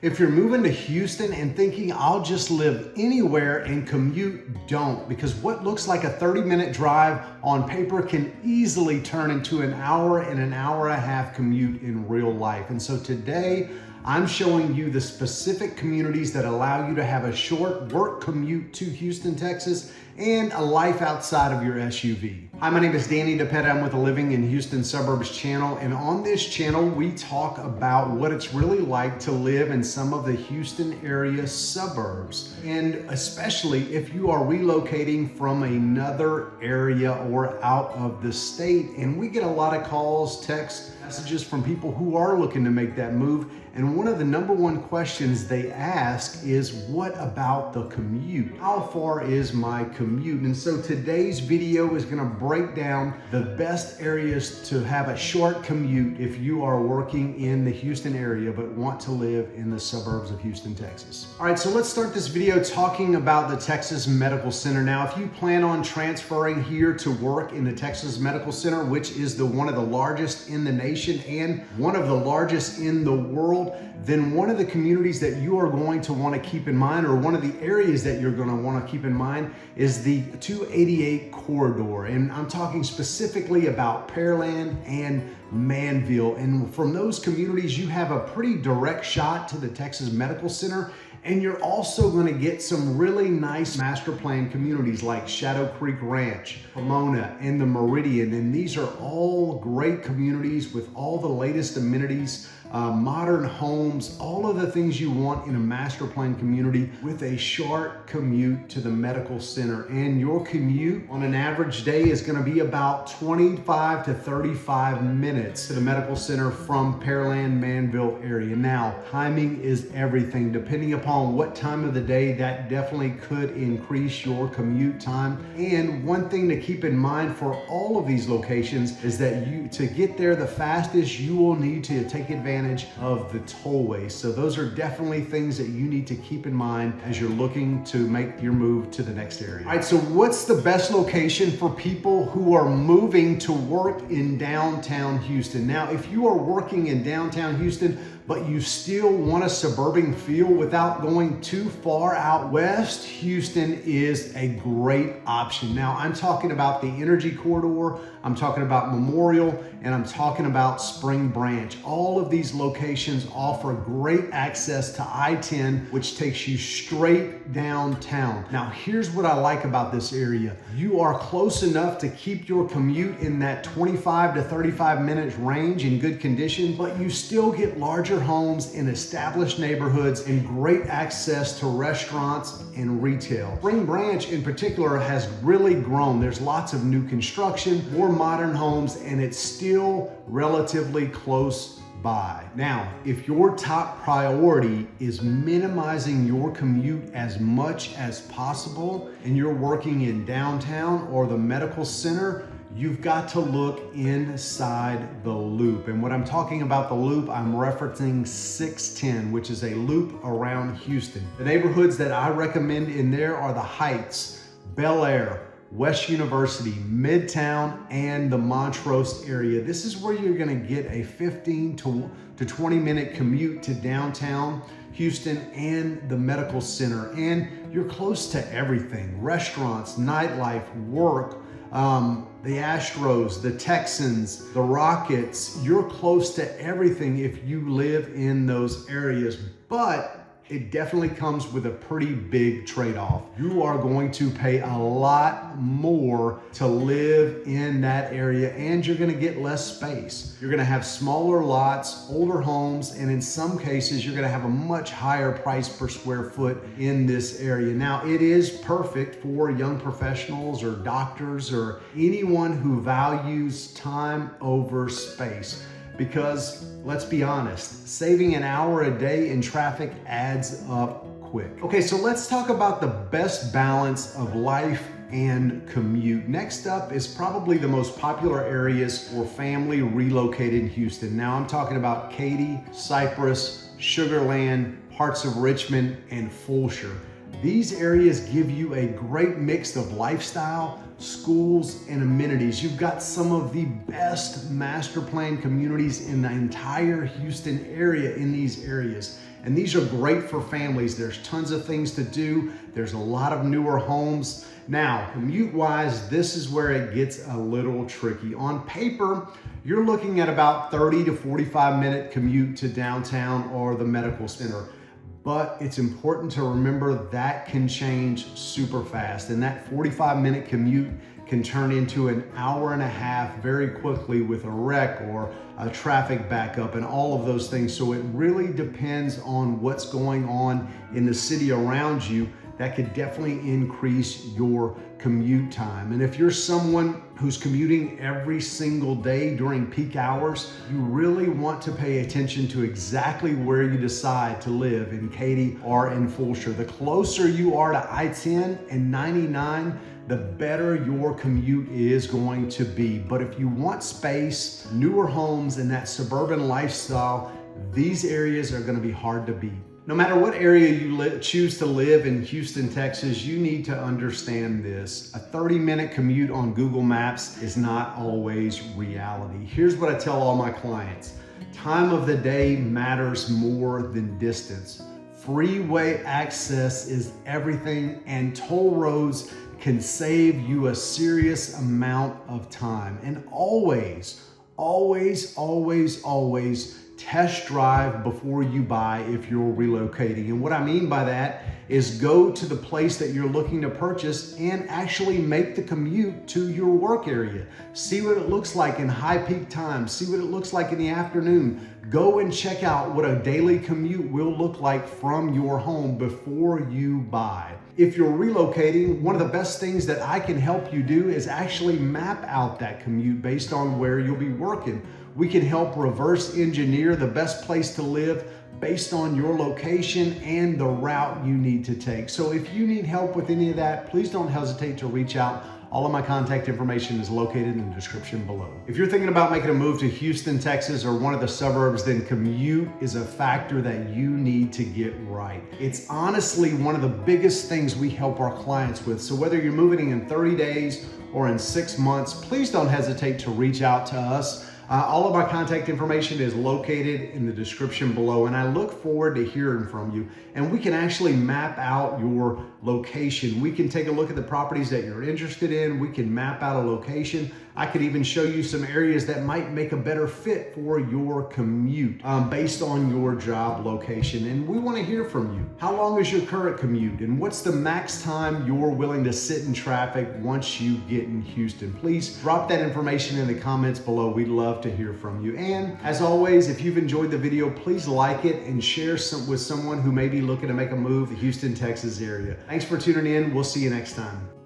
If you're moving to Houston and thinking I'll just live anywhere and commute, don't, because what looks like a 30-minute drive on paper can easily turn into an hour and an hour and a half commute in real life. And so today I'm showing you the specific communities that allow you to have a short work commute to Houston, Texas, and a life outside of your SUV. Hi, my name is Danny DIPETTA. I'm with the Living in Houston Suburbs channel, and on this channel we talk about what it's really like to live in some of the Houston area suburbs, and especially if you are relocating from another area or out of the state. And we get a lot of calls, texts, messages from people who are looking to make that move. And one of the number one questions they ask is, what about the commute? How far is my commute? And so today's video is gonna break down the best areas to have a short commute if you are working in the Houston area but want to live in the suburbs of Houston, Texas. All right, so let's start this video talking about the Texas Medical Center. Now, if you plan on transferring here to work in the Texas Medical Center, which is one of the largest in the nation and one of the largest in the world, then one of the communities that you are going to want to keep in mind, or one of the areas that you're going to want to keep in mind, is the 288 corridor. And I'm talking specifically about Pearland and Manville. And from those communities, you have a pretty direct shot to the Texas Medical Center. And you're also going to get some really nice master plan communities like Shadow Creek Ranch, Pomona, and the Meridian. And these are all great communities with all the latest amenities, modern homes, all of the things you want in a master plan community with a short commute to the medical center. And your commute on an average day is going to be about 25 to 35 minutes to the medical center from Pearland, Manville area. Now, timing is everything. Depending upon what time of the day, that definitely could increase your commute time. And one thing to keep in mind for all of these locations is that to get there the fastest, you will need to take advantage of the tollways. So those are definitely things that you need to keep in mind as you're looking to make your move to the next area. All right, so what's the best location for people who are moving to work in downtown Houston? Now, if you are working in downtown Houston, but you still want a suburban feel without going too far out west, Houston is a great option. Now, I'm talking about the Energy Corridor, I'm talking about Memorial, and I'm talking about Spring Branch. All of these locations offer great access to I-10, which takes you straight downtown. Now, here's what I like about this area. You are close enough to keep your commute in that 25 to 35 minutes range in good condition, but you still get larger homes in established neighborhoods and great access to restaurants and retail. Spring Branch in particular has really grown. There's lots of new construction, more modern homes, and it's still relatively close by. Now, if your top priority is minimizing your commute as much as possible and you're working in downtown or the medical center, you've got to look inside the loop. And when I'm talking about the loop, I'm referencing 610, which is a loop around Houston. The neighborhoods that I recommend in there are the Heights, Bel Air, West University, Midtown, and the Montrose area. This is where you're gonna get a 15 to 20 minute commute to downtown Houston and the medical center. And you're close to everything: restaurants, nightlife, work, the Astros, the Texans, the Rockets. You're close to everything if you live in those areas, but it definitely comes with a pretty big trade-off. You are going to pay a lot more to live in that area, and you're gonna get less space. You're gonna have smaller lots, older homes, and in some cases, you're gonna have a much higher price per square foot in this area. Now, it is perfect for young professionals or doctors or anyone who values time over space. Because let's be honest, saving an hour a day in traffic adds up quick. Okay, so let's talk about the best balance of life and commute. Next up is probably the most popular areas for family relocated in Houston. Now I'm talking about Katy, Cypress, Sugar Land, parts of Richmond, and Fulshear. These areas give you a great mix of lifestyle, schools, and amenities. You've got some of the best master plan communities in the entire Houston area in these areas. And these are great for families. There's tons of things to do. There's a lot of newer homes. Now, commute-wise, this is where it gets a little tricky. On paper, you're looking at about 30 to 45-minute commute to downtown or the medical center. But it's important to remember that can change super fast, and that 45-minute commute can turn into an hour and a half very quickly with a wreck or a traffic backup and all of those things. So it really depends on what's going on in the city around you. That could definitely increase your commute time. And if you're someone who's commuting every single day during peak hours, you really want to pay attention to exactly where you decide to live in Katy or in Fulshear. The closer you are to I-10 and 99, the better your commute is going to be. But if you want space, newer homes, and that suburban lifestyle, these areas are going to be hard to beat. No matter what area you choose to live in Houston, Texas, you need to understand this. A 30-minute commute on Google Maps is not always reality. Here's what I tell all my clients. Time of the day matters more than distance. Freeway access is everything, and toll roads can save you a serious amount of time. And always, always, always, always test drive before you buy if you're relocating. And what I mean by that is go to the place that you're looking to purchase and actually make the commute to your work area. See what it looks like in high peak times. See what it looks like in the afternoon. Go and check out what a daily commute will look like from your home before you buy. If you're relocating, one of the best things that I can help you do is actually map out that commute based on where you'll be working. We can help reverse engineer the best place to live based on your location and the route you need to take. So if you need help with any of that, please don't hesitate to reach out. All of my contact information is located in the description below. If you're thinking about making a move to Houston, Texas, or one of the suburbs, then commute is a factor that you need to get right. It's honestly one of the biggest things we help our clients with. So whether you're moving in 30 days or in 6 months, please don't hesitate to reach out to us. All of my contact information is located in the description below, and I look forward to hearing from you. And we can actually map out your location. We can take a look at the properties that you're interested in. We can map out a location. I could even show you some areas that might make a better fit for your commute based on your job location. And we want to hear from you. How long is your current commute? And what's the max time you're willing to sit in traffic once you get in Houston? Please drop that information in the comments below. We'd love to hear from you. And as always, if you've enjoyed the video, please like it and share with someone who may be looking to make a move to the Houston, Texas area. Thanks for tuning in. We'll see you next time.